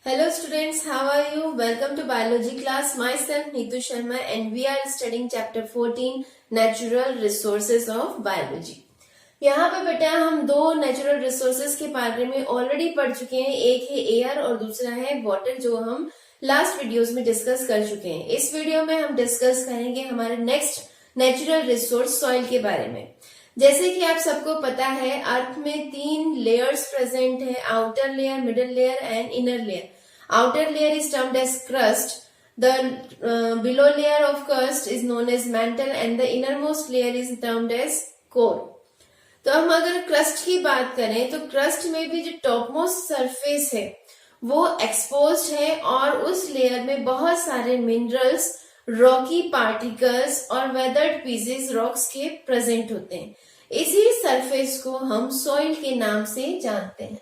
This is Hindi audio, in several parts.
Hello students, how are you? Welcome to biology class. Myself Neetu Sharma and we are studying chapter 14 Natural Resources of Biology. यहाँ पे बेटा हम दो नेचुरल रिसोर्सेज के बारे में ऑलरेडी पढ़ चुके हैं. एक है एयर और दूसरा है वाटर, जो हम लास्ट वीडियोस में डिस्कस कर चुके हैं. इस वीडियो में हम डिस्कस करेंगे हमारे नेक्स्ट नेचुरल रिसोर्स सॉइल के बारे में. जैसे कि आप सबको पता है, अर्थ में 3 लेयर्स प्रेजेंट है: outer layer, middle layer and inner layer. Outer layer is termed as crust. The below layer of crust is known as mantle and the innermost layer is termed as core. तो हम अगर crust की बात करें तो crust में भी जो topmost surface है वो exposed है और उस layer में बहुत सारे minerals, rocky particles और weathered pieces rocks के present होते हैं. इसी surface को हम soil के नाम से जानते हैं.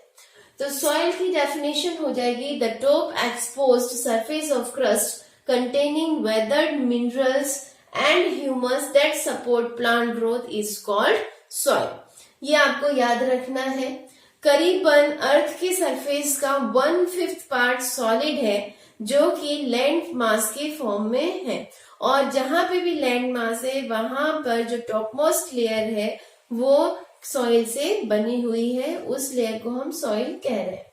तो सॉइल की डेफिनेशन हो जाएगी: the top exposed surface of crust containing weathered minerals and humus that support plant growth is called soil. ये आपको याद रखना है. करीबन अर्थ के सरफेस का 1/5 पार्ट सॉलिड है जो कि लैंड मास के फॉर्म में है, और जहां पे भी लैंड मास है वहां पर जो टॉपमोस्ट लेयर है वो सॉइल से बनी हुई है. उस लेयर को हम सॉइल कह रहे हैं.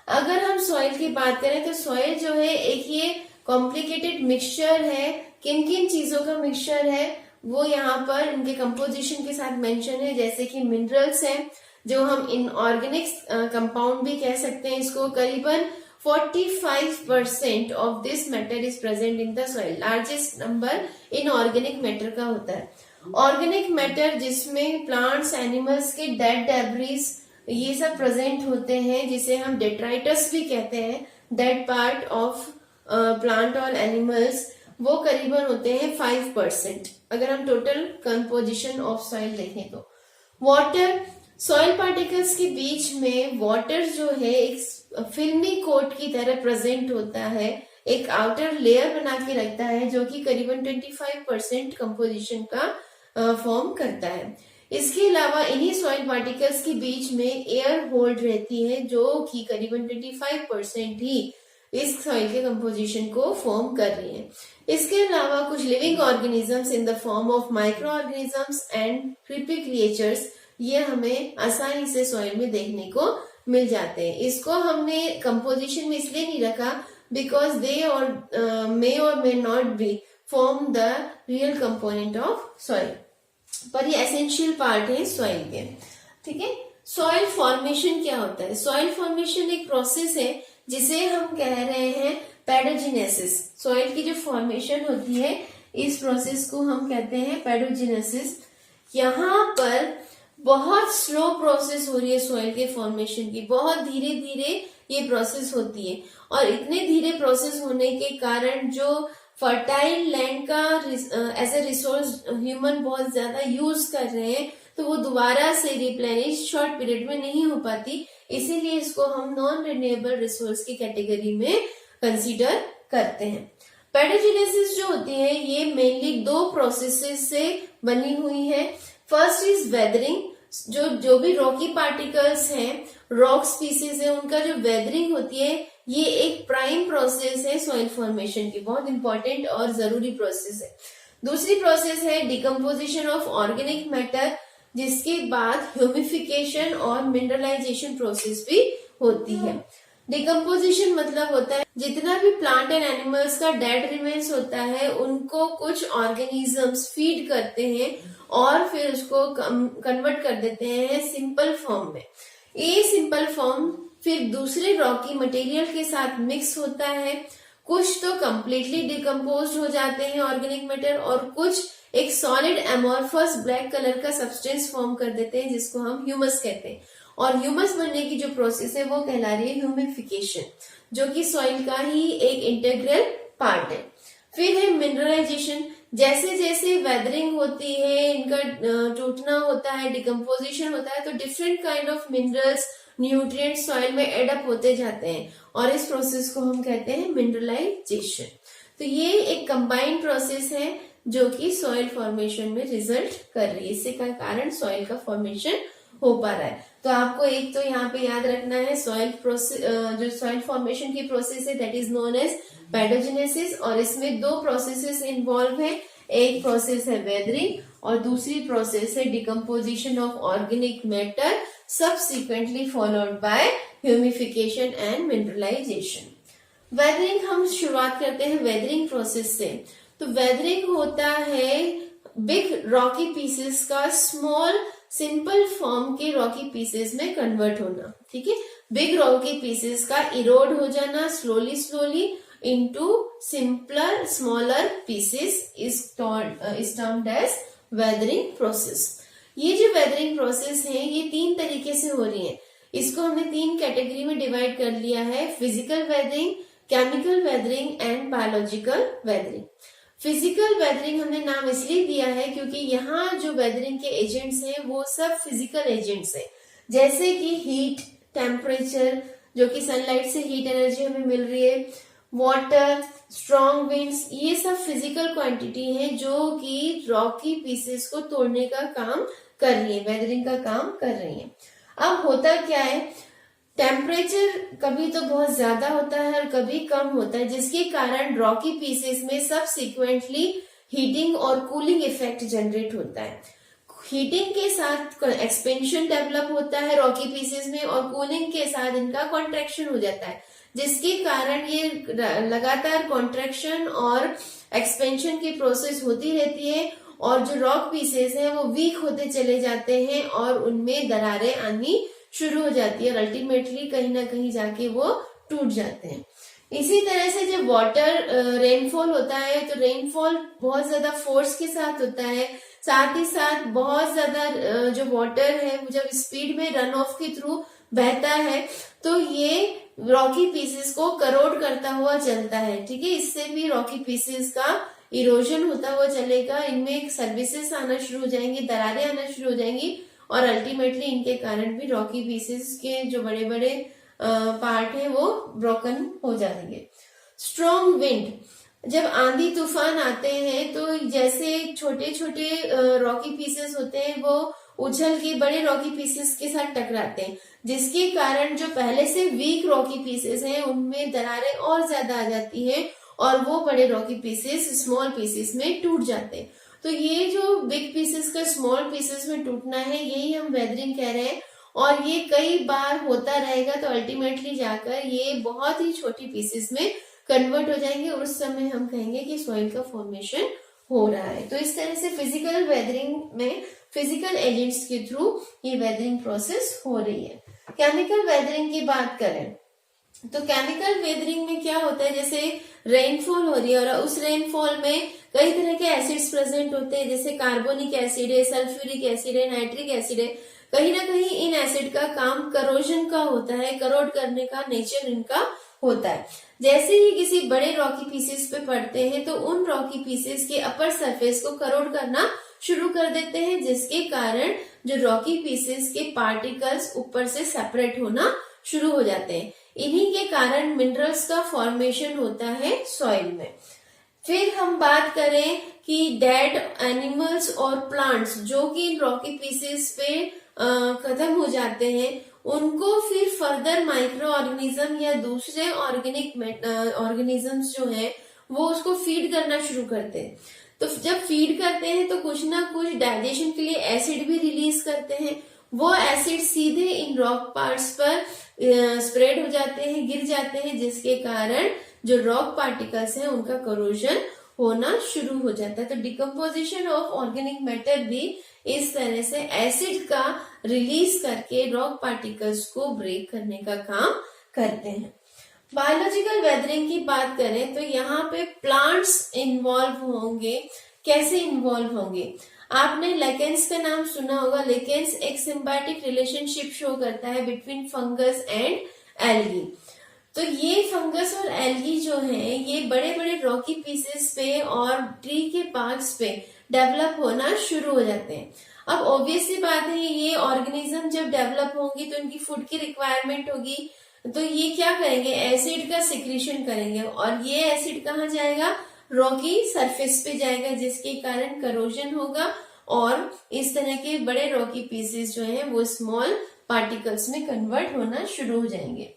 अगर हम सॉइल की बात करें तो सॉइल जो है एक ये कॉम्प्लिकेटेड मिक्सचर है. किन किन चीजों का मिक्सचर है वो यहाँ पर इनके कंपोजिशन के साथ मेंशन है. जैसे कि मिनरल्स हैं जो हम इनऑर्गेनिक कंपाउंड भी कह सकते हैं इसको. करीबन 45% of this matter is present in the soil. Largest number inorganic matter का होता है. ऑर्गेनिक मैटर जिसमें प्लांट्स, एनिमल्स के डेड डेब्रिस ये सब प्रेजेंट होते हैं, जिसे हम डेट्राइटस भी कहते हैं, डेड पार्ट ऑफ प्लांट और एनिमल्स, वो करीबन होते हैं 5% अगर हम टोटल कंपोजिशन ऑफ सॉइल देखें तो. वाटर, सॉइल पार्टिकल्स के बीच में वाटर जो है एक फिल्मी कोट की तरह प्रेजेंट होता है, एक आउटर लेयर बना के रखता है जो कि करीबन 25% कंपोजिशन का फॉर्म करता है. इसके अलावा इन्हीं सॉइल पार्टिकल्स के बीच में एयर होल्ड रहती है जो कि करीबन 25% ही इस सॉइल के कंपोजिशन को फॉर्म कर रही है. इसके अलावा कुछ living organisms in the form of micro organisms and creepy creatures ये हमें आसानी से सॉइल में देखने को मिल जाते हैं. इसको हमने कंपोजिशन में इसलिए नहीं रखा बिकॉज दे और may not be form the real component of soil, पर ये एसेंशियल पार्ट है सॉइल के. ठीक है. सॉइल फॉर्मेशन क्या होता है? सॉइल फॉर्मेशन एक प्रोसेस है जिसे हम कह रहे हैं पैडोजिनेसिस. सॉइल की जो फॉर्मेशन होती है इस प्रोसेस को हम कहते हैं पैडोजिनेसिस. यहाँ पर बहुत स्लो प्रोसेस हो रही है सॉइल के फॉर्मेशन की. बहुत धीरे धीरे ये प्रोसेस होती है और इतने धीरे प्रोसेस होने के कारण जो फर्टाइल लैंड का एज ए रिसोर्स ह्यूमन बहुत ज्यादा यूज कर रहे हैं तो वो दोबारा से रिप्लेनिश शॉर्ट पीरियड में नहीं हो पाती. इसीलिए इसको हम नॉन रिन्यूएबल रिसोर्स की कैटेगरी में कंसीडर करते हैं. पैडोजिनेसिस जो होती है ये मेनली 2 प्रोसेसेस से बनी हुई है. First is weathering. जो भी रॉकी पार्टिकल्स हैं, रॉक स्पीसीज है, उनका जो वेदरिंग होती है ये एक प्राइम प्रोसेस है सॉइल फॉर्मेशन की, बहुत इंपॉर्टेंट और जरूरी प्रोसेस है. दूसरी प्रोसेस है डिकम्पोजिशन ऑफ ऑर्गेनिक मैटर, जिसके बाद ह्यूमिफिकेशन और मिनरलाइजेशन प्रोसेस भी होती है. डिकम्पोजिशन मतलब होता है जितना भी प्लांट एंड एनिमल्स का डेड रिमेन्स होता है उनको कुछ ऑर्गेनिजम्स फीड करते हैं और फिर उसको कन्वर्ट कर देते हैं सिंपल फॉर्म में. ये सिंपल फॉर्म फिर दूसरे रॉकी मटेरियल के साथ मिक्स होता है. कुछ तो कम्प्लीटली डिकम्पोज हो जाते हैं ऑर्गेनिक मैटर और कुछ एक सॉलिड एमोर्फस ब्लैक कलर का सब्सटेंस फॉर्म कर देते हैं जिसको हम ह्यूमस कहते हैं. और ह्यूमस बनने की जो प्रोसेस है वो कहला रही है ह्यूमिफिकेशन, जो कि सॉइल का ही एक इंटीग्रल पार्ट है. फिर है मिनरलाइजेशन. जैसे जैसे वेदरिंग होती है, इनका टूटना होता है, डिकम्पोजिशन होता है, तो different kind of minerals, nutrient soil में एडअप होते जाते हैं और इस प्रोसेस को हम कहते हैं मिनरलाइजेशन. तो ये एक कंबाइंड प्रोसेस है जो कि सॉइल फॉर्मेशन में रिजल्ट कर रही है. इससे का कारण सॉइल का फॉर्मेशन हो पा रहा है. तो आपको एक तो यहाँ पे याद रखना है सॉइल प्रोसेस, जो सॉइल फॉर्मेशन की प्रोसेस है that is known as pedogenesis, और इसमें दो प्रोसेसेस इन्वॉल्व है। एक प्रोसेस है वेदरिंग और दूसरी प्रोसेस है decomposition of organic matter subsequently followed by humification and mineralisation. Weathering, हम शुरुआत करते हैं वेदरिंग प्रोसेस से। तो वेदरिंग होता है बिग रॉकी पीसेस का स्मॉल सिंपल फॉर्म के रॉकी पीसेस में कन्वर्ट होना, ठीक है। बिग रॉकी पीसेस का इरोड हो जाना slowly slowly into simpler smaller pieces is termed as weathering process. ये जो वेदरिंग प्रोसेस है ये तीन तरीके से हो रही है। इसको हमने तीन कैटेगरी में डिवाइड कर लिया है, physical weathering, chemical weathering and biological weathering. Physical weathering हमने नाम इसलिए दिया है क्योंकि यहाँ जो वेदरिंग के एजेंट्स हैं वो सब फिजिकल एजेंट्स हैं, जैसे कि हीट, टेम्परेचर, जो कि सनलाइट से हीट एनर्जी हमें मिल रही है, वाटर, स्ट्रॉन्ग विंड्स, ये सब फिजिकल क्वांटिटी है जो कि रॉकी पीसेस को तोड़ने का काम कर रही है, वेदरिंग का काम कर रही है। अब होता क्या है, टेम्परेचर कभी तो बहुत ज्यादा होता है और कभी कम होता है, जिसके कारण रॉकी पीसेस में सबसिक्वेंटली हीटिंग और कूलिंग इफेक्ट जनरेट होता है। हीटिंग के साथ एक्सपेंशन डेवलप होता है रॉकी पीसेस में और कूलिंग के साथ इनका कॉन्ट्रैक्शन हो जाता है, जिसके कारण ये लगातार कॉन्ट्रैक्शन और एक्सपेंशन की प्रोसेस होती रहती है और जो रॉक पीसेस हैं वो वीक होते चले जाते हैं और उनमें दरारें आनी शुरू हो जाती है और अल्टीमेटली कहीं ना कहीं जाके वो टूट जाते हैं। इसी तरह से जब वाटर रेनफॉल होता है तो रेनफॉल बहुत ज्यादा फोर्स के साथ होता है, साथ ही साथ बहुत ज्यादा जो वाटर है वो जब स्पीड में रन ऑफ के थ्रू बहता है तो ये रॉकी पीसेस को करोड करता हुआ चलता है, ठीक है। इससे भी रॉकी पीसेस का इरोजन होता हुआ चलेगा, इनमें सर्विसेस आना शुरू हो जाएंगी, दरारें आना शुरू हो जाएंगी और अल्टीमेटली इनके कारण भी रॉकी पीसेस के जो बड़े बड़े पार्ट है वो ब्रोकन हो जाएंगे। स्ट्रॉन्ग विंड, जब आंधी तूफान आते हैं तो जैसे छोटे छोटे रॉकी पीसेस होते हैं वो उछल के बड़े रॉकी पीसेस के साथ टकराते हैं, जिसके कारण जो पहले से वीक रॉकी पीसेस हैं उनमें दरारें और ज्यादा आ जाती हैं और वो बड़े रॉकी पीसेस स्मॉल पीसेस में टूट जाते हैं। तो ये जो बिग पीसेस का स्मॉल पीसेस में टूटना है यही हम वेदरिंग कह रहे हैं और ये कई बार होता रहेगा तो अल्टीमेटली जाकर ये बहुत ही छोटी पीसेस में कन्वर्ट हो जाएंगे और उस समय हम कहेंगे कि सॉइल का फॉर्मेशन हो रहा है। तो इस तरह से फिजिकल वेदरिंग में फिजिकल एजेंट्स के थ्रू ये वेदरिंग प्रोसेस हो रही है। केमिकल वेदरिंग की बात करें तो केमिकल वेदरिंग में क्या होता है, जैसे रेनफॉल हो रही है और उस रेनफॉल में कई तरह के एसिड्स प्रेजेंट होते हैं, जैसे कार्बोनिक एसिड है, सल्फ्यूरिक एसिड है, नाइट्रिक एसिड है। कहीं ना कहीं इन एसिड का काम करोजन का होता है, करोड करने का नेचर इनका होता है। जैसे ही किसी बड़े रॉकी पीसेस पे पड़ते हैं तो उन रॉकी पीसेस के अपर सरफेस को करोड करना शुरू कर देते हैं, जिसके कारण जो रॉकी पीसेस के पार्टिकल्स ऊपर से सेपरेट होना शुरू हो जाते हैं। इन्हीं के कारण मिनरल्स का फॉर्मेशन होता है सॉइल में। फिर हम बात करें कि डेड एनिमल्स और प्लांट्स जो कि रॉकी पीसेस पे खत्म हो जाते हैं उनको फिर फर्दर माइक्रो ऑर्गेनिज्म या दूसरे ऑर्गेनिक ऑर्गेनिजम्स जो है वो उसको फीड करना शुरू करते हैं। तो जब फीड करते हैं तो कुछ ना कुछ डाइजेशन के लिए एसिड भी रिलीज करते हैं, वो एसिड सीधे इन रॉक पार्ट्स पर स्प्रेड हो जाते हैं, गिर जाते हैं, जिसके कारण जो रॉक पार्टिकल्स हैं उनका करोजन होना शुरू हो जाता है। तो डिकम्पोजिशन ऑफ ऑर्गेनिक मैटर भी इस तरह से एसिड का रिलीज करके रॉक पार्टिकल्स को ब्रेक करने का काम करते हैं। बायोलॉजिकल वेदरिंग की बात करें तो यहाँ पे प्लांट्स इन्वॉल्व होंगे। कैसे इन्वॉल्व होंगे, आपने लेकेंस का नाम सुना होगा। लेकेंस एक सिम्बायोटिक रिलेशनशिप शो करता है बिटवीन फंगस एंड एल्गी। तो ये फंगस और एल्गी जो है ये बड़े बड़े रॉकी पीसेस पे और ट्री के पार्ट्स पे डेवलप होना शुरू हो जाते हैं। अब ऑब्वियस सी बात है ये ऑर्गेनिज्म जब डेवलप होंगी तो इनकी फूड की रिक्वायरमेंट होगी, तो ये क्या करेंगे, एसिड का सिक्रीशन करेंगे और ये एसिड कहाँ जाएगा, रॉकी सरफेस पे जाएगा, जिसके कारण करोजन होगा और इस तरह के बड़े रॉकी पीसेस जो है वो स्मॉल पार्टिकल्स में कन्वर्ट होना शुरू हो जाएंगे।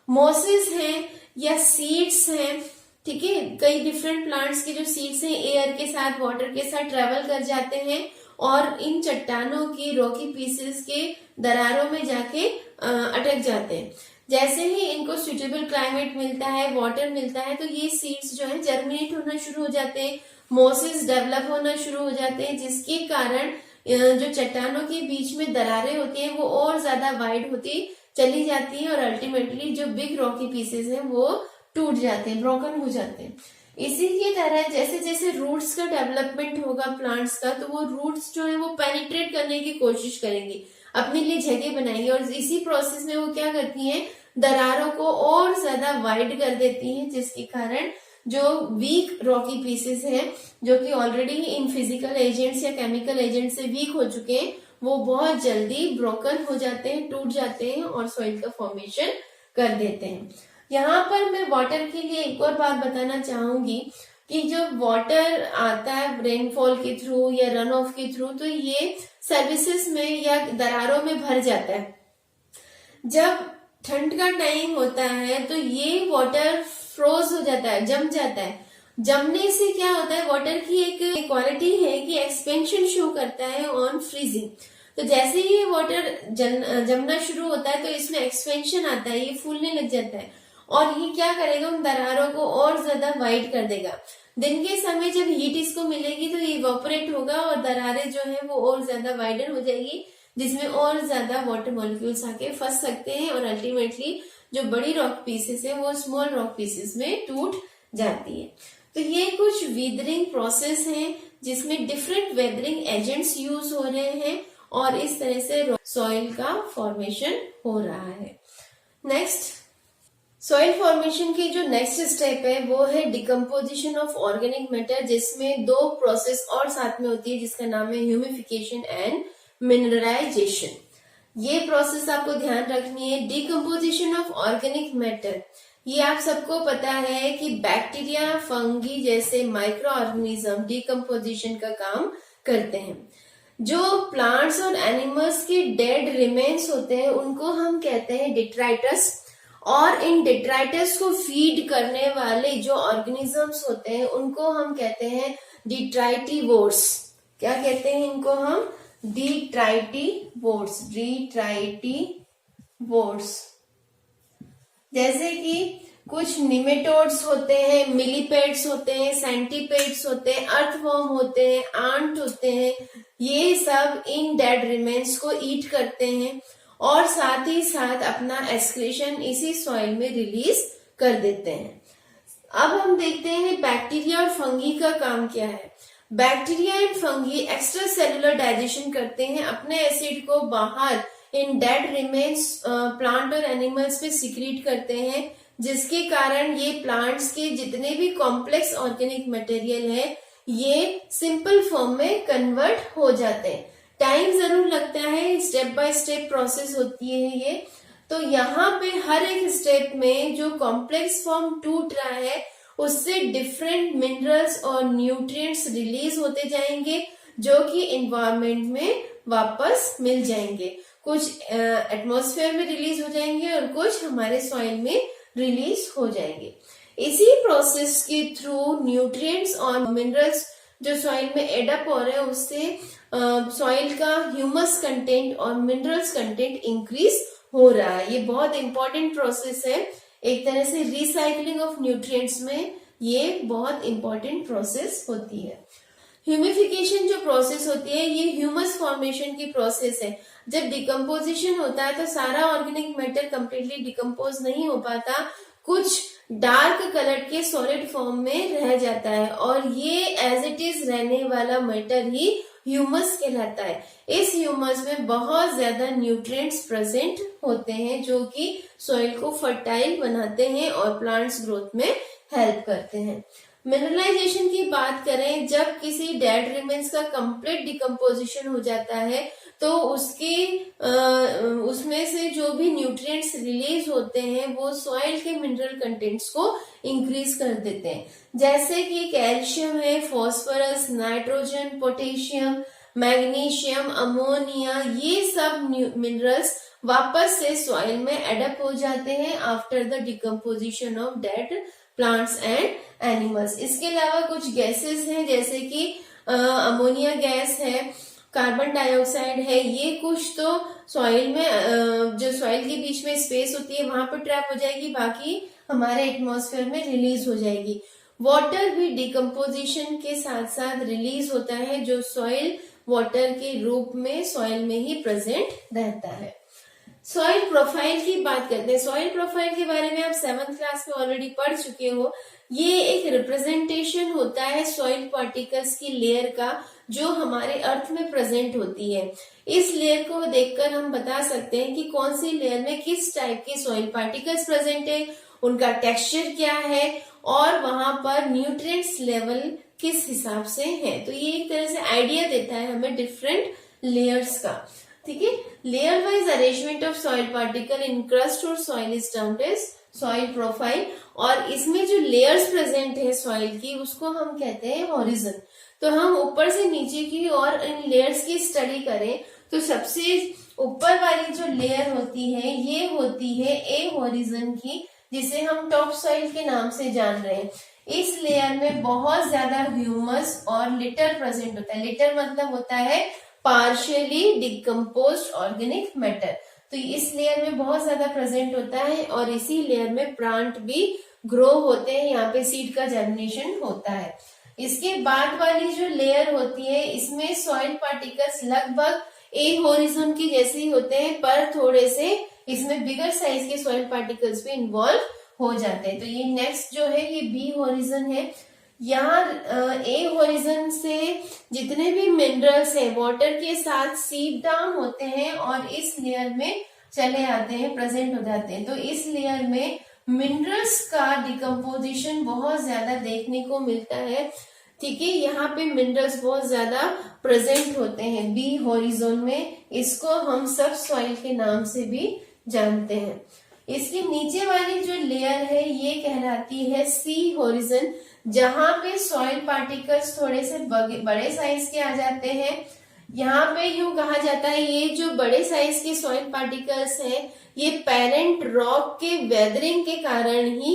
मॉसेस हैं या सीड्स हैं, ठीक है, कई डिफरेंट प्लांट्स के जो सीड्स हैं एयर के साथ वाटर के साथ ट्रेवल कर जाते हैं और इन चट्टानों की रॉकी पीसेस के दरारों में जाके अटक जाते हैं। जैसे ही इनको सुटेबल क्लाइमेट मिलता है, वाटर मिलता है, तो ये सीड्स जो है जर्मिनेट होना शुरू हो जाते हैं, मॉसेस डेवलप होना शुरू हो जाते हैं, जिसके कारण जो चट्टानों के बीच में दरारें होती हैं वो और ज्यादा वाइड होती चली जाती है और अल्टीमेटली जो बिग रॉकी पीसेस हैं वो टूट जाते हैं, ब्रोकन हो जाते हैं। इसी की तरह जैसे जैसे रूट्स का डेवलपमेंट होगा प्लांट्स का, तो वो रूट्स जो है वो पेनिट्रेट करने की कोशिश करेंगी, अपने लिए जगह बनाएंगी और इसी प्रोसेस में वो क्या करती हैं, दरारों को और ज्यादा वाइड कर देती हैं, जिसके कारण जो वीक रॉकी पीसेस हैं जो कि ऑलरेडी इन फिजिकल एजेंट्स या केमिकल एजेंट से वीक हो चुके हैं, वो बहुत जल्दी ब्रोकन हो जाते हैं, टूट जाते हैं और सॉइल का फॉर्मेशन कर देते हैं। यहाँ पर मैं वाटर के लिए एक और बात बताना चाहूंगी कि जब वाटर आता है रेनफॉल के थ्रू या रन ऑफ के थ्रू, तो ये सर्विसेज में या दरारों में भर जाता है। जब ठंड का टाइम होता है तो ये वाटर फ्रोज हो जाता है, जम जाता है। जमने से क्या होता है, वाटर की एक क्वालिटी है कि एक्सपेंशन शो करता है ऑन फ्रीजिंग। तो जैसे ही ये वाटर जमना शुरू होता है तो इसमें एक्सपेंशन आता है, ये फूलने लग जाता है और ये क्या करेगा, उन दरारों को और ज्यादा वाइड कर देगा। दिन के समय जब हीट इसको मिलेगी तो ये इवोपरेट होगा और दरारें जो है वो और ज्यादा वाइडन हो जाएगी, जिसमें और ज्यादा वाटर मॉलिक्यूल्स आके फंस सकते हैं और अल्टीमेटली जो बड़ी रॉक पीसेस है वो स्मॉल रॉक पीसेस में टूट जाती है। तो ये कुछ वीदरिंग प्रोसेस है जिसमें डिफरेंट वेदरिंग एजेंट्स यूज हो रहे हैं और इस तरह से सॉइल का फॉर्मेशन हो रहा है। नेक्स्ट, सॉइल फॉर्मेशन की जो नेक्स्ट स्टेप है वो है डिकम्पोजिशन ऑफ ऑर्गेनिक मैटर, जिसमें दो प्रोसेस और साथ में होती है जिसका नाम है ह्यूमिफिकेशन एंड मिनरलाइजेशन। ये प्रोसेस आपको ध्यान रखनी है। डिकम्पोजिशन ऑफ ऑर्गेनिक मैटर, ये आप सबको पता है कि बैक्टीरिया, फंगी जैसे माइक्रो ऑर्गेनिज्म डिकम्पोजिशन का काम करते हैं। जो प्लांट्स और एनिमल्स के डेड रिमेन्स होते हैं उनको हम कहते हैं डिट्राइटस, और इन डिट्राइटस को फीड करने वाले जो ऑर्गेनिजम्स होते हैं उनको हम कहते हैं डिट्राइटिवोर्स। क्या कहते हैं इनको हम? डिट्राइटिवोर्स। डिट्राइटिवोर्स जैसे कि कुछ निमेटोड्स होते हैं, मिलीपेड्स होते हैं, सेंटीपेड्स होते हैं, अर्थवॉर्म होते हैं, आंट होते हैं, ये सब इन डेड रिमेन्स को ईट करते हैं और साथ ही साथ अपना एक्सक्रीशन इसी सॉइल में रिलीज कर देते हैं। अब हम देखते हैं बैक्टीरिया और फंगी का काम क्या है। Bacteria and fungi extra cellular digestion करते हैं, अपने एसिड को बाहर इन डेड रिमेन्स प्लांट और एनिमल्स में सिक्रीट करते हैं, जिसके कारण ये प्लांट्स के जितने भी कॉम्प्लेक्स ऑर्गेनिक मटेरियल है ये सिंपल फॉर्म में कन्वर्ट हो जाते हैं। टाइम जरूर लगता है, स्टेप बाय स्टेप प्रोसेस होती है ये। तो यहाँ पे हर एक स्टेप में जो कॉम्प्लेक्स फॉर्म टूट रहा है उससे डिफरेंट मिनरल्स और न्यूट्रिएंट्स रिलीज होते जाएंगे जो कि एनवायरनमेंट में वापस मिल जाएंगे। कुछ एटमॉस्फेयर में रिलीज हो जाएंगे और कुछ हमारे सॉइल में रिलीज हो जाएंगे। इसी प्रोसेस के थ्रू न्यूट्रिएंट्स और मिनरल्स जो सॉइल में एडअप हो रहे हैं उससे सॉइल का ह्यूमस कंटेंट और मिनरल्स कंटेंट इंक्रीज हो रहा है। ये बहुत इंपॉर्टेंट प्रोसेस है, एक तरह से रिसाइकलिंग ऑफ न्यूट्रिएंट्स में ये बहुत इंपॉर्टेंट प्रोसेस होती है। ह्यूमिफिकेशन जो प्रोसेस होती है ये ह्यूमस फॉर्मेशन की प्रोसेस है। जब डिकम्पोजिशन होता है तो सारा ऑर्गेनिक मैटर कंप्लीटली डिकम्पोज नहीं हो पाता, कुछ डार्क कलर के सॉलिड फॉर्म में रह जाता है और ये एज इट इज रहने वाला मैटर ही ह्यूमस कहलाता है। इस ह्यूमस में बहुत ज्यादा न्यूट्रिएंट्स प्रेजेंट होते हैं जो कि सॉइल को फर्टाइल बनाते हैं और प्लांट्स ग्रोथ में हेल्प करते हैं। मिनरलाइजेशन की बात करें, जब किसी डेड रिमेन्स का कंप्लीट डिकम्पोजिशन हो जाता है तो उसमें से जो भी न्यूट्रिएंट्स रिलीज होते हैं वो सॉइल के मिनरल कंटेंट्स को इंक्रीज कर देते हैं, जैसे कि कैल्शियम है, phosphorus, nitrogen, potassium, magnesium, ammonia, ये सब मिनरल्स वापस से सॉइल में एडप्ट हो जाते हैं after the decomposition of dead plants and animals. इसके अलावा कुछ गैसेस हैं जैसे कि अमोनिया गैस है, कार्बन डाइऑक्साइड है, ये कुछ तो सॉइल में जो सॉइल के बीच में स्पेस होती है वहां पर ट्रैप हो जाएगी, बाकी हमारे एटमॉस्फेयर में रिलीज हो जाएगी। वाटर भी डिकम्पोजिशन के साथ साथ रिलीज होता है, जो सॉइल वाटर के रूप में सॉइल में ही प्रेजेंट रहता है। सॉइल प्रोफाइल की बात करते हैं। सॉइल प्रोफाइल के बारे में आप 7th क्लास में ऑलरेडी पढ़ चुके हो। ये एक रिप्रेजेंटेशन होता है सॉइल पार्टिकल्स की लेयर का, जो हमारे अर्थ में प्रेजेंट होती है। इस लेयर को देखकर हम बता सकते हैं कि कौन सी लेयर में किस टाइप के सॉइल पार्टिकल्स प्रेजेंट है, उनका टेक्सचर क्या है और वहां पर न्यूट्रिएंट्स लेवल किस हिसाब से है। तो ये एक तरह से आइडिया देता है हमें डिफरेंट लेयर्स का। ठीक है, layer wise arrangement of soil particle in crust और soil is termed as soil profile. और इसमें जो लेयर्स प्रेजेंट है सॉइल की, उसको हम कहते हैं हॉरिजन। तो हम ऊपर से नीचे की और इन लेयर्स की स्टडी करें तो सबसे ऊपर वाली जो लेयर होती है ये होती है ए हॉरिजन की, जिसे हम टॉप सॉइल के नाम से जान रहे हैं। इस लेयर में बहुत ज्यादा ह्यूमस और लिटर प्रेजेंट होता है। लिटर मतलब होता है पार्शियली डिकम्पोज्ड ऑर्गेनिक मैटर। तो इस लेयर में बहुत ज्यादा प्रेजेंट होता है और इसी लेयर में प्लांट भी ग्रो होते हैं, यहाँ पे सीड का जर्मिनेशन होता है। इसके बाद वाली जो लेयर होती है इसमें सॉइल पार्टिकल्स लगभग ए हॉरिजन की जैसे ही होते हैं, पर थोड़े से इसमें बिगर साइज के सॉइल पार्टिकल्स भी इन्वॉल्व हो जाते हैं। तो ये नेक्स्ट जो है ये बी हॉरिजन है। यहाँ ए हॉरिजन से जितने भी मिनरल्स हैं वाटर के साथ सीप डाउन होते हैं और इस लेयर में चले आते हैं, प्रेजेंट हो जाते हैं। तो इस लेयर में मिनरल्स का डिकम्पोजिशन बहुत ज्यादा देखने को मिलता है। ठीक है, यहाँ पे मिनरल्स बहुत ज्यादा प्रेजेंट होते हैं बी हॉरिजन में। इसको हम सब सॉइल के नाम से भी जानते हैं। इसके नीचे वाली जो लेयर है ये कहलाती है सी हॉरिजन, जहां पे सॉइल पार्टिकल्स थोड़े से बड़े साइज के आ जाते हैं। यहाँ पे यूं कहा जाता है ये जो बड़े साइज के सॉइल पार्टिकल्स हैं ये पेरेंट रॉक के वेदरिंग के कारण ही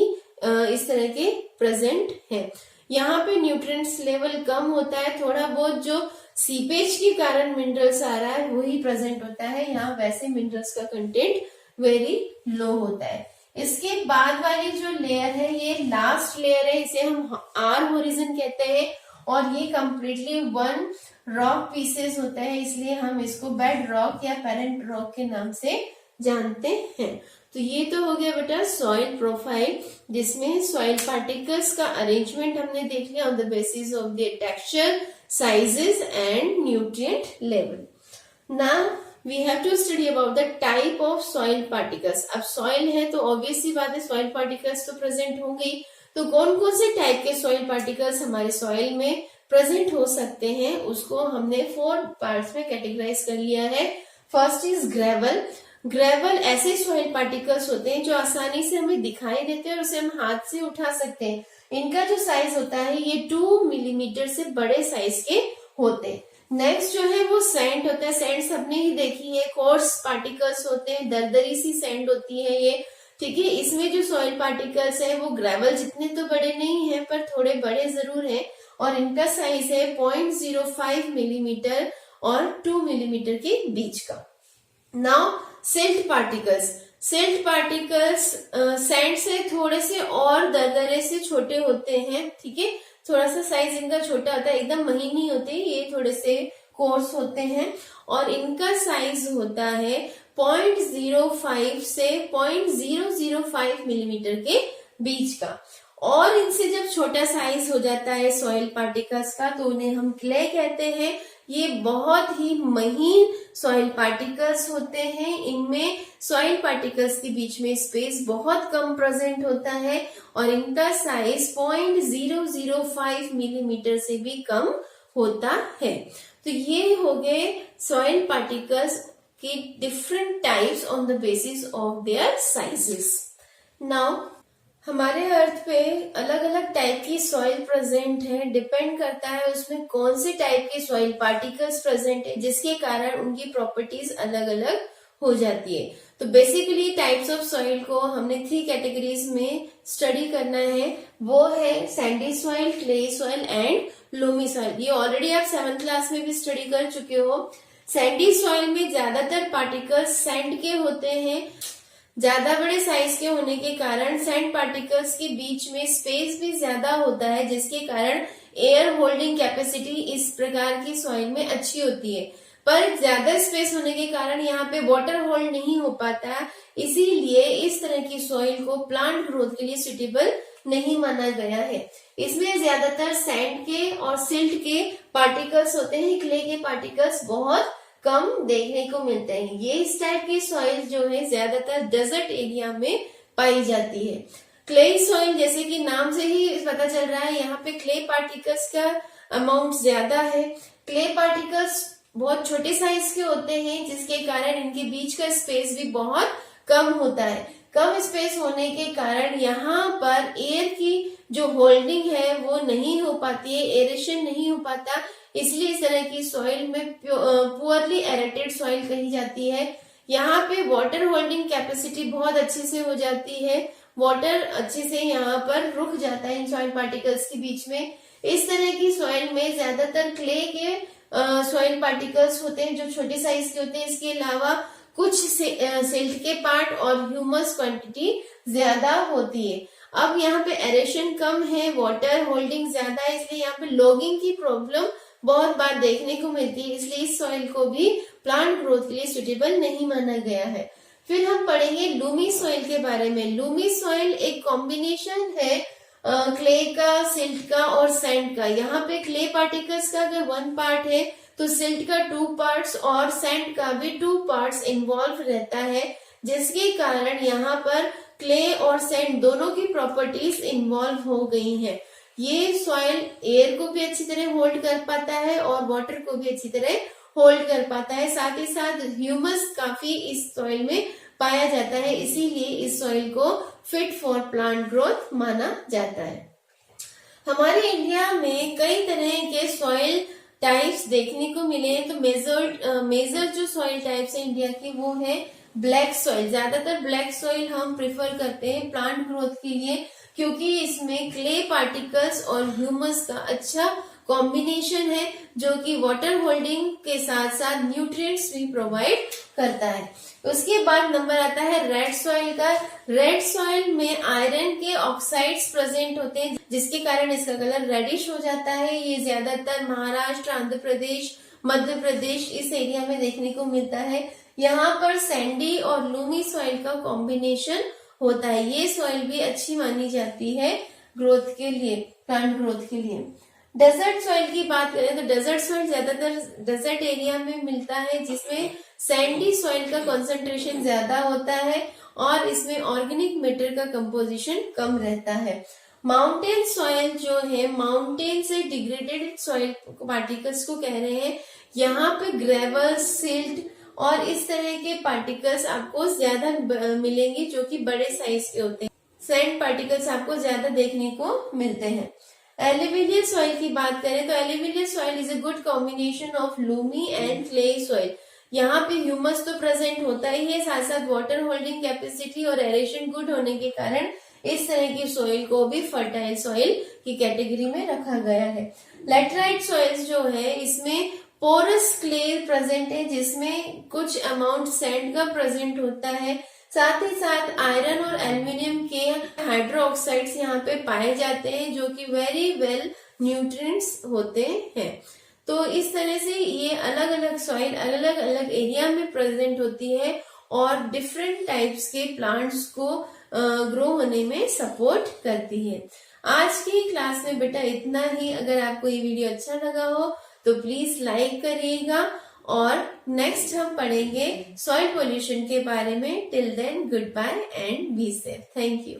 इस तरह के प्रेजेंट है। यहाँ पे न्यूट्रिएंट्स लेवल कम होता है, थोड़ा बहुत जो सीपेज के कारण मिनरल्स आ रहा है वही प्रेजेंट होता है। यहाँ वैसे मिनरल्स का कंटेंट वेरी लो होता है। इसके बाद वाली जो लेयर है ये लास्ट लेयर है, इसे हम आर हॉरिजन कहते हैं और ये कम्प्लीटली वन रॉक पीसेस होता है, इसलिए हम इसको बेड रॉक या पेरेंट रॉक के नाम से जानते हैं। तो ये तो हो गया बेटा सॉइल प्रोफाइल, जिसमें सॉइल पार्टिकल्स का अरेंजमेंट हमने देख लिया on the basis of their texture, sizes and nutrient level. Now we have to study about the type of soil particles। अब सॉइल है तो ऑब्वियसली बात है सॉइल पार्टिकल्स तो प्रेजेंट होंगे। तो कौन कौन से टाइप के सॉइल पार्टिकल्स हमारे सॉइल में प्रेजेंट हो सकते हैं उसको हमने 4 पार्ट्स में कैटेगराइज कर लिया है। First is gravel. ग्रेवल ऐसे सॉइल पार्टिकल्स होते हैं जो आसानी से हमें दिखाई देते हैं और उसे हम हाथ से उठा सकते हैं। इनका जो साइज होता है ये 2 मिलीमीटर से बड़े साइज के होते हैं। नेक्स्ट जो है वो सैंड होता है। सैंड सबने ही देखी है, कोर्स पार्टिकल्स होते हैं, दरदरी सी सैंड होती है ये। ठीक है, इसमें जो सॉइल पार्टिकल्स है वो ग्रेवल जितने तो बड़े नहीं है पर थोड़े बड़े जरूर है और इनका साइज है 0.05 मिलीमीटर और 2 मिलीमीटर के बीच का। Now silt particles. Silt particles sand से थोड़े से और दरदरे से छोटे होते हैं। ठीक है, थोड़ा सा साइज इनका छोटा होता है, एकदम महीन नहीं होते, ये थोड़े से कोर्स होते हैं और इनका साइज होता है 0.05 से 0.005 मिलीमीटर के बीच का। और इनसे जब छोटा साइज हो जाता है सॉइल पार्टिकल्स का तो उन्हें हम क्ले कहते हैं। ये बहुत ही महीन सॉइल पार्टिकल्स होते हैं। इनमें सॉइल पार्टिकल्स के बीच में स्पेस बहुत कम प्रेजेंट होता है और इनका साइज 0.005 मिलीमीटर से भी कम होता है। तो ये हो गए सॉइल पार्टिकल्स के different types on the basis of their sizes. Now हमारे अर्थ पे अलग अलग टाइप की सॉइल प्रेजेंट है, डिपेंड करता है उसमें कौन से टाइप के सॉइल पार्टिकल्स प्रेजेंट है जिसके कारण उनकी प्रॉपर्टीज अलग अलग हो जाती है। तो बेसिकली टाइप्स ऑफ सॉइल को हमने 3 कैटेगरीज में स्टडी करना है, वो है Sandy soil, clay soil and Lumi soil. ये ऑलरेडी आप 7th क्लास में भी स्टडी कर चुके हो। सैंडी सॉइल में ज्यादातर पार्टिकल्स सैंड के होते हैं। ज्यादा बड़े साइज के होने के कारण सैंड पार्टिकल्स के बीच में स्पेस भी ज्यादा होता है, जिसके कारण एयर होल्डिंग कैपेसिटी इस प्रकार की सॉइल में अच्छी होती है। पर ज्यादा स्पेस होने के कारण यहाँ पे वाटर होल्ड नहीं हो पाता, इसीलिए इस तरह की सॉइल को प्लांट ग्रोथ के लिए सुटेबल नहीं माना गया है। इसमें ज्यादातर सैंड के और सिल्ट के पार्टिकल्स होते हैं, क्ले के पार्टिकल्स बहुत कम देखने को मिलते हैं। ये इस टाइप की सॉइल जो है ज्यादातर डेजर्ट एरिया में पाई जाती है। क्ले सॉइल जैसे कि नाम से ही पता चल रहा है, यहाँ पे क्ले पार्टिकल्स का अमाउंट ज्यादा है। क्ले पार्टिकल्स बहुत छोटे साइज के होते हैं, जिसके कारण इनके बीच का स्पेस भी बहुत कम होता है। कम स्पेस होने के कारण यहाँ पर एयर की जो होल्डिंग है वो नहीं हो पाती है, एरेशन नहीं हो पाता, इसलिए इस तरह की सॉइल में पुअरली एरेटेड सॉइल कही जाती है। यहाँ पे वाटर होल्डिंग कैपेसिटी बहुत अच्छे से हो जाती है, वाटर अच्छे से यहाँ पर रुक जाता है इन सॉइल पार्टिकल्स के बीच में। इस तरह की सॉइल में ज्यादातर क्ले के सॉइल पार्टिकल्स होते हैं जो छोटे साइज के होते हैं। इसके अलावा कुछ सिल्ट के पार्ट और ह्यूमस क्वांटिटी ज्यादा होती है। अब यहाँ पे एरेशन कम है, वाटर होल्डिंग ज्यादा है, इसलिए यहाँ पे लॉगिंग की प्रॉब्लम बहुत बार देखने को मिलती है, इसलिए इस सॉइल को भी प्लांट ग्रोथ के लिए सुटेबल नहीं माना गया है। फिर हम पढ़ेंगे लूमी सॉइल के बारे में। लूमी सॉइल एक कॉम्बिनेशन है क्ले का, सिल्ट का और सैंड का। यहाँ पे क्ले पार्टिकल्स का अगर 1 पार्ट है तो सिल्ट का 2 पार्ट्स और सैंड का भी 2 पार्ट्स इन्वॉल्व रहता है, जिसके कारण यहाँ पर क्ले और सैंड दोनों की प्रॉपर्टीज इन्वॉल्व हो गई हैं। ये सॉइल एयर को भी अच्छी तरह होल्ड कर पाता है और वाटर को भी अच्छी तरह होल्ड कर पाता है, साथ ही साथ ह्यूमस काफी इस सॉइल में पाया जाता है, इसीलिए इस सॉइल को फिट फॉर प्लांट ग्रोथ माना जाता है। हमारे इंडिया में कई तरह के सॉइल टाइप्स देखने को मिले हैं, तो मेजर जो सॉइल टाइप्स है इंडिया की वो है ब्लैक सॉइल। ज्यादातर ब्लैक सॉइल हम प्रिफर करते हैं प्लांट ग्रोथ के लिए, क्योंकि इसमें क्ले पार्टिकल्स और ह्यूमस का अच्छा कॉम्बिनेशन है, जो कि वाटर होल्डिंग के साथ साथ न्यूट्रिएंट्स भी प्रोवाइड करता है। उसके बाद नंबर आता है रेड सॉइल का। रेड सॉइल में आयरन के ऑक्साइड्स प्रेजेंट होते हैं, जिसके कारण इसका कलर रेडिश हो जाता है। ये ज्यादातर महाराष्ट्र, आंध्र प्रदेश, मध्य प्रदेश इस एरिया में देखने को मिलता है। यहाँ पर सैंडी और लूमी सॉइल का कॉम्बिनेशन होता है। ये सॉइल भी अच्छी मानी जाती है ग्रोथ के लिए, प्लांट ग्रोथ के लिए। डेजर्ट सॉइल की बात करें तो डेजर्ट सॉइल ज्यादातर डेजर्ट एरिया में मिलता है, जिसमें सैंडी सॉइल का कंसंट्रेशन ज्यादा होता है और इसमें ऑर्गेनिक मैटर का कंपोजिशन कम रहता है। माउंटेन सॉइल जो है, माउंटेन से डिग्रेडेड सॉइल पार्टिकल्स को कह रहे हैं। यहाँ पे ग्रेवल, सिल्ट और इस तरह के पार्टिकल्स आपको ज्यादा मिलेंगे, जो कि बड़े साइज के होते हैं। सैंड पार्टिकल्स आपको ज्यादा देखने को मिलते हैं। एल्यूवियल सॉइल की बात करें तो alluvial soil is a good combination of Lumi and clay soil. यहाँ पे ह्यूमस तो प्रेजेंट होता ही है, साथ साथ वाटर होल्डिंग कैपेसिटी और एरेशन गुड होने के कारण इस तरह की सॉइल को भी फर्टाइल सॉइल की कैटेगरी में रखा गया है। लैटराइट सॉइल्स जो है, इसमें पोरस क्ले प्रेजेंट है, जिसमें कुछ अमाउंट सैंड का प्रेजेंट होता है, साथ ही साथ आयरन और एल्यूमिनियम के हाइड्रो ऑक्साइड्स यहाँ पे पाए जाते हैं, जो कि वेरी वेल न्यूट्रिएंट्स होते हैं। तो इस तरह से ये अलग अलग सॉइल अलग अलग एरिया में प्रेजेंट होती है और डिफरेंट टाइप्स के प्लांट्स को ग्रो होने में सपोर्ट करती है। आज की क्लास में बेटा इतना ही। अगर आपको ये वीडियो अच्छा लगा हो तो प्लीज लाइक करिएगा और नेक्स्ट हम पढ़ेंगे सॉइल पोल्यूशन के बारे में। Till then goodbye and be safe. Thank you.